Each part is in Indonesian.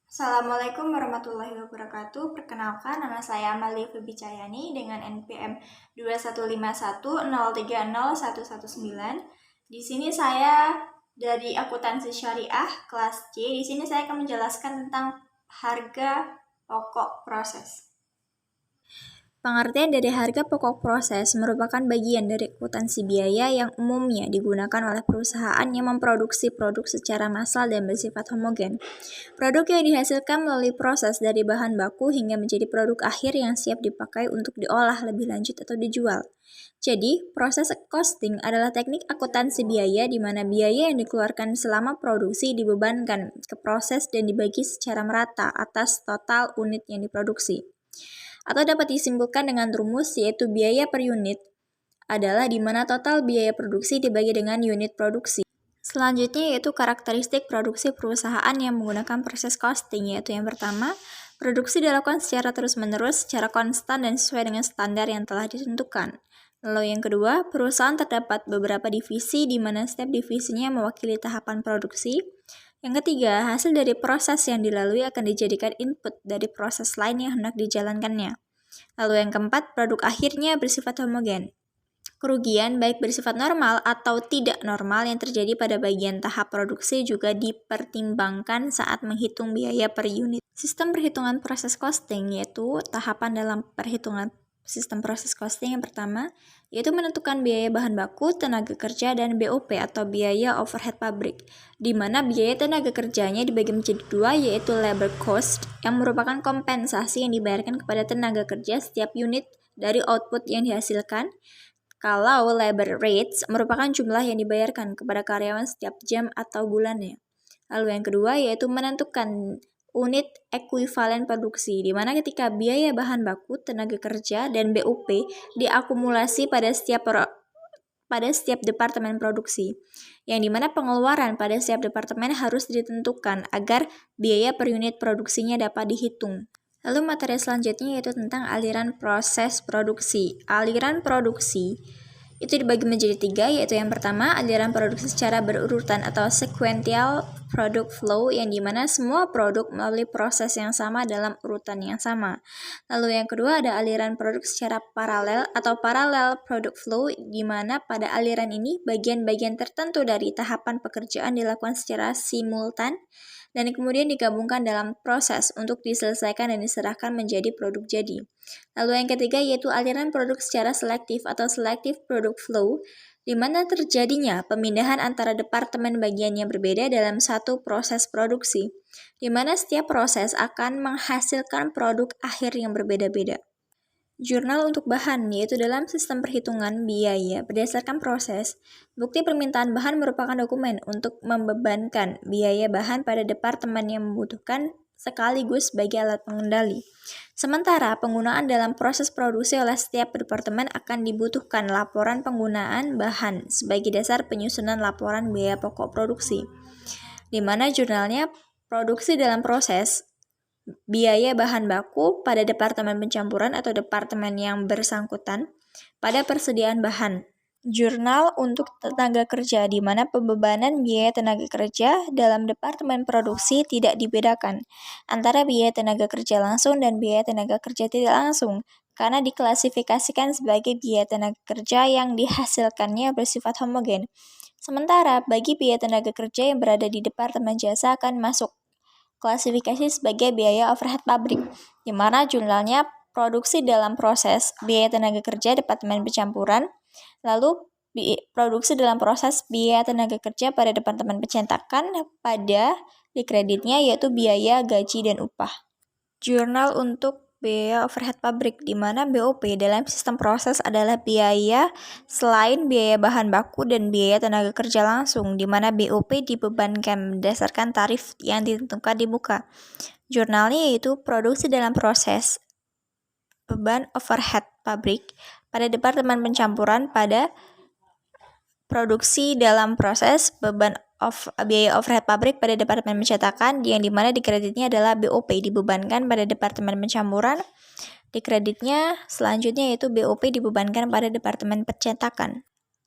Assalamualaikum warahmatullahi wabarakatuh. Perkenalkan, nama saya Amalia Febi Cahyani dengan NPM 2151030119. Di sini saya dari akuntansi syariah kelas C. Di sini saya akan menjelaskan tentang harga pokok proses. Pengertian dari harga pokok proses merupakan bagian dari akuntansi biaya yang umumnya digunakan oleh perusahaan yang memproduksi produk secara massal dan bersifat homogen. Produk yang dihasilkan melalui proses dari bahan baku hingga menjadi produk akhir yang siap dipakai untuk diolah lebih lanjut atau dijual. Jadi, proses costing adalah teknik akuntansi biaya di mana biaya yang dikeluarkan selama produksi dibebankan ke proses dan dibagi secara merata atas total unit yang diproduksi. Atau dapat disimpulkan dengan rumus yaitu biaya per unit adalah di mana total biaya produksi dibagi dengan unit produksi. Selanjutnya yaitu karakteristik produksi perusahaan yang menggunakan proses costing, yaitu yang pertama, produksi dilakukan secara terus-menerus, secara konstan dan sesuai dengan standar yang telah ditentukan. Lalu yang kedua, perusahaan terdapat beberapa divisi di mana setiap divisinya mewakili tahapan produksi. Yang ketiga, hasil dari proses yang dilalui akan dijadikan input dari proses lain yang hendak dijalankannya. Lalu yang keempat, produk akhirnya bersifat homogen. Kerugian baik bersifat normal atau tidak normal yang terjadi pada bagian tahap produksi juga dipertimbangkan saat menghitung biaya per unit. Sistem perhitungan proses costing yaitu tahapan dalam perhitungan sistem proses costing yang pertama yaitu menentukan biaya bahan baku, tenaga kerja, dan BOP atau biaya overhead pabrik, di mana biaya tenaga kerjanya dibagi menjadi dua yaitu labor cost yang merupakan kompensasi yang dibayarkan kepada tenaga kerja setiap unit dari output yang dihasilkan, kalau labor rates merupakan jumlah yang dibayarkan kepada karyawan setiap jam atau bulannya. Lalu yang kedua yaitu menentukan unit ekuivalen produksi, di mana ketika biaya bahan baku, tenaga kerja, dan BOP diakumulasi pada setiap departemen produksi, yang dimana pengeluaran pada setiap departemen harus ditentukan agar biaya per unit produksinya dapat dihitung. Lalu materi selanjutnya yaitu tentang aliran proses produksi. Aliran produksi itu dibagi menjadi tiga, yaitu yang pertama aliran produksi secara berurutan atau sequential product flow, yang dimana semua produk melalui proses yang sama dalam urutan yang sama. Lalu yang kedua ada aliran produk secara paralel atau parallel product flow, di mana pada aliran ini bagian-bagian tertentu dari tahapan pekerjaan dilakukan secara simultan dan kemudian digabungkan dalam proses untuk diselesaikan dan diserahkan menjadi produk jadi. Lalu yang ketiga yaitu aliran produk secara selektif atau selective product flow, di mana terjadinya pemindahan antara departemen bagian yang berbeda dalam satu proses produksi, di mana setiap proses akan menghasilkan produk akhir yang berbeda-beda. Jurnal untuk bahan, yaitu dalam sistem perhitungan biaya berdasarkan proses, bukti permintaan bahan merupakan dokumen untuk membebankan biaya bahan pada departemen yang membutuhkan sekaligus sebagai alat pengendali. Sementara penggunaan dalam proses produksi oleh setiap departemen akan dibutuhkan laporan penggunaan bahan sebagai dasar penyusunan laporan biaya pokok produksi, di mana jurnalnya produksi dalam proses, biaya bahan baku pada departemen pencampuran atau departemen yang bersangkutan pada persediaan bahan. Jurnal untuk tenaga kerja, di mana pembebanan biaya tenaga kerja dalam departemen produksi tidak dibedakan antara biaya tenaga kerja langsung dan biaya tenaga kerja tidak langsung, karena diklasifikasikan sebagai biaya tenaga kerja yang dihasilkannya bersifat homogen. Sementara bagi biaya tenaga kerja yang berada di departemen jasa akan masuk klasifikasi sebagai biaya overhead pabrik, di mana jumlahnya produksi dalam proses, biaya tenaga kerja departemen pencampuran, lalu produksi dalam proses biaya tenaga kerja pada departemen pencetakan pada di kreditnya yaitu biaya gaji dan upah. Jurnal untuk biaya overhead pabrik, di mana BOP dalam sistem proses adalah biaya selain biaya bahan baku dan biaya tenaga kerja langsung, di mana BOP dibebankan berdasarkan tarif yang ditentukan di muka. Jurnalnya yaitu produksi dalam proses, beban overhead pabrik pada departemen pencampuran, pada produksi dalam proses, beban biaya overhead pabrik pada departemen pencetakan, yang dimana di kreditnya adalah BOP dibebankan pada departemen pencampuran. Di kreditnya selanjutnya yaitu BOP dibebankan pada departemen pencetakan.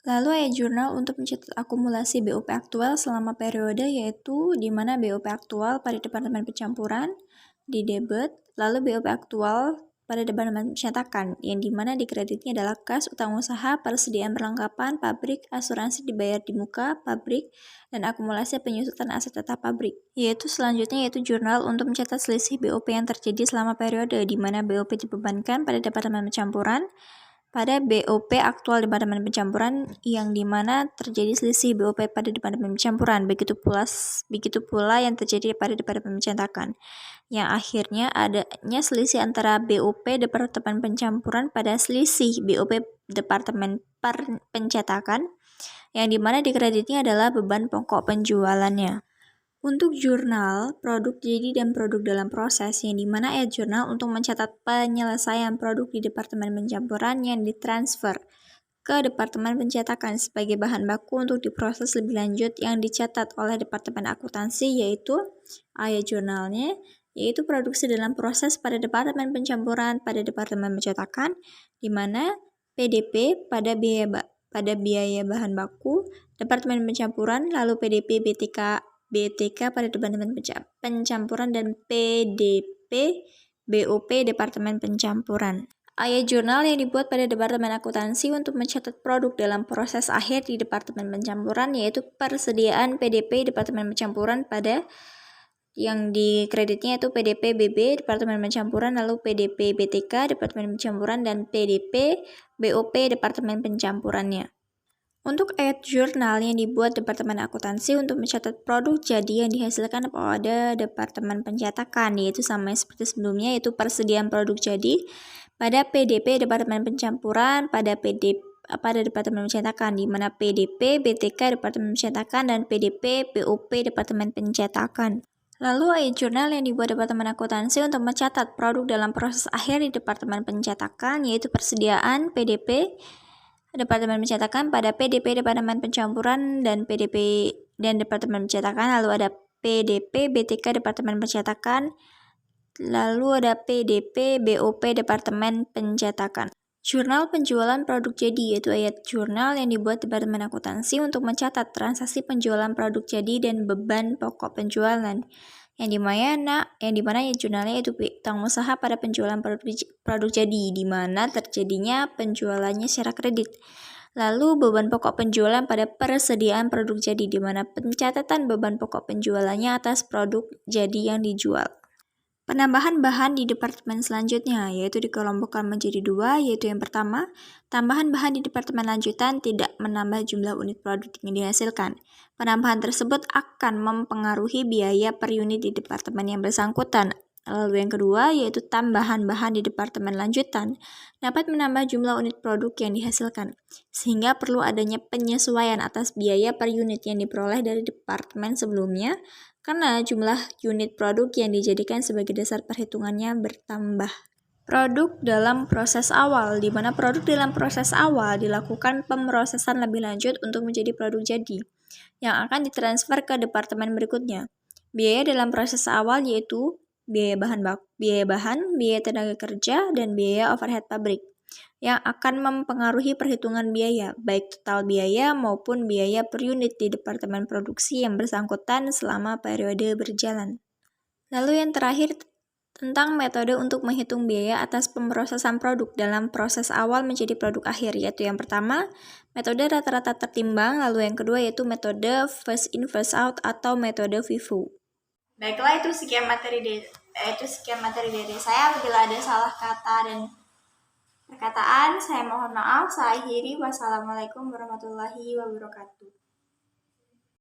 Lalu ayat jurnal untuk mencatat akumulasi BOP aktual selama periode, yaitu di mana BOP aktual pada Departemen Pencampuran di debit, lalu BOP aktual pada Departemen Pencetakan, yang di mana di kreditnya adalah kas, utang usaha, persediaan perlengkapan, pabrik, asuransi dibayar di muka, pabrik, dan akumulasi penyusutan aset tetap pabrik. Selanjutnya yaitu jurnal untuk mencatat selisih BOP yang terjadi selama periode, di mana BOP dibebankan pada Departemen Pencampuran, pada BOP aktual Departemen Pencampuran, yang dimana terjadi selisih BOP pada Departemen Pencampuran, begitu pula yang terjadi pada Departemen Pencetakan, yang akhirnya adanya selisih antara BOP Departemen Pencampuran pada selisih BOP Departemen Pencetakan, yang dimana di kreditnya adalah beban pokok penjualannya. Untuk jurnal, produk jadi dan produk dalam proses, yang dimana ayat jurnal untuk mencatat penyelesaian produk di Departemen Pencampuran yang ditransfer ke Departemen Pencetakan sebagai bahan baku untuk diproses lebih lanjut yang dicatat oleh Departemen Akuntansi, yaitu ayat jurnalnya, yaitu produksi dalam proses pada Departemen Pencampuran pada Departemen Pencetakan, di mana PDP pada biaya bahan baku Departemen Pencampuran, lalu PDP BTK pada Departemen Pencampuran, dan PDP BOP Departemen Pencampuran. Ayat jurnal yang dibuat pada Departemen Akuntansi untuk mencatat produk dalam proses akhir di Departemen Pencampuran, yaitu persediaan PDP Departemen Pencampuran pada yang di kreditnya itu PDP BB Departemen Pencampuran, lalu PDP BTK Departemen Pencampuran, dan PDP BOP Departemen Pencampurannya. Untuk ayat jurnal yang dibuat Departemen Akuntansi untuk mencatat produk jadi yang dihasilkan pada Departemen Pencetakan, yaitu sama seperti sebelumnya, yaitu persediaan produk jadi pada PDP Departemen Pencampuran pada Departemen Pencetakan, di mana PDP BTK Departemen Pencetakan dan PDP BOP Departemen Pencetakan. Lalu ayat jurnal yang dibuat Departemen Akuntansi untuk mencatat produk dalam proses akhir di Departemen Pencetakan, yaitu persediaan PDP Departemen Pencetakan pada PDP Departemen Pencampuran dan PDP dan Departemen Pencetakan, lalu ada PDP BTK Departemen Pencetakan, lalu ada PDP BOP Departemen Pencetakan. Jurnal penjualan produk jadi, yaitu ayat jurnal yang dibuat Departemen Akuntansi untuk mencatat transaksi penjualan produk jadi dan beban pokok penjualan, yang dimana ya jurnalnya itu utang usaha pada penjualan produk jadi, di mana terjadinya penjualannya secara kredit. Lalu beban pokok penjualan pada persediaan produk jadi, di mana pencatatan beban pokok penjualannya atas produk jadi yang dijual. Penambahan bahan di departemen selanjutnya, yaitu dikelompokkan menjadi dua, yaitu yang pertama, tambahan bahan di departemen lanjutan tidak menambah jumlah unit produk yang dihasilkan. Penambahan tersebut akan mempengaruhi biaya per unit di departemen yang bersangkutan. Lalu yang kedua, yaitu tambahan bahan di departemen lanjutan dapat menambah jumlah unit produk yang dihasilkan, sehingga perlu adanya penyesuaian atas biaya per unit yang diperoleh dari departemen sebelumnya, karena jumlah unit produk yang dijadikan sebagai dasar perhitungannya bertambah. Produk dalam proses awal, di mana produk dalam proses awal dilakukan pemrosesan lebih lanjut untuk menjadi produk jadi, yang akan ditransfer ke departemen berikutnya. Biaya dalam proses awal yaitu biaya bahan, biaya tenaga kerja, dan biaya overhead pabrik, yang akan mempengaruhi perhitungan biaya, baik total biaya maupun biaya per unit di departemen produksi yang bersangkutan selama periode berjalan. Lalu yang terakhir, tentang metode untuk menghitung biaya atas pemrosesan produk dalam proses awal menjadi produk akhir, yaitu yang pertama, metode rata-rata tertimbang, lalu yang kedua yaitu metode first in first out atau metode FIFO. Baiklah, itu sekian materi dari saya. Apabila ada salah kata dan perkataan, saya mohon maaf. Saya akhiri. Wassalamualaikum warahmatullahi wabarakatuh.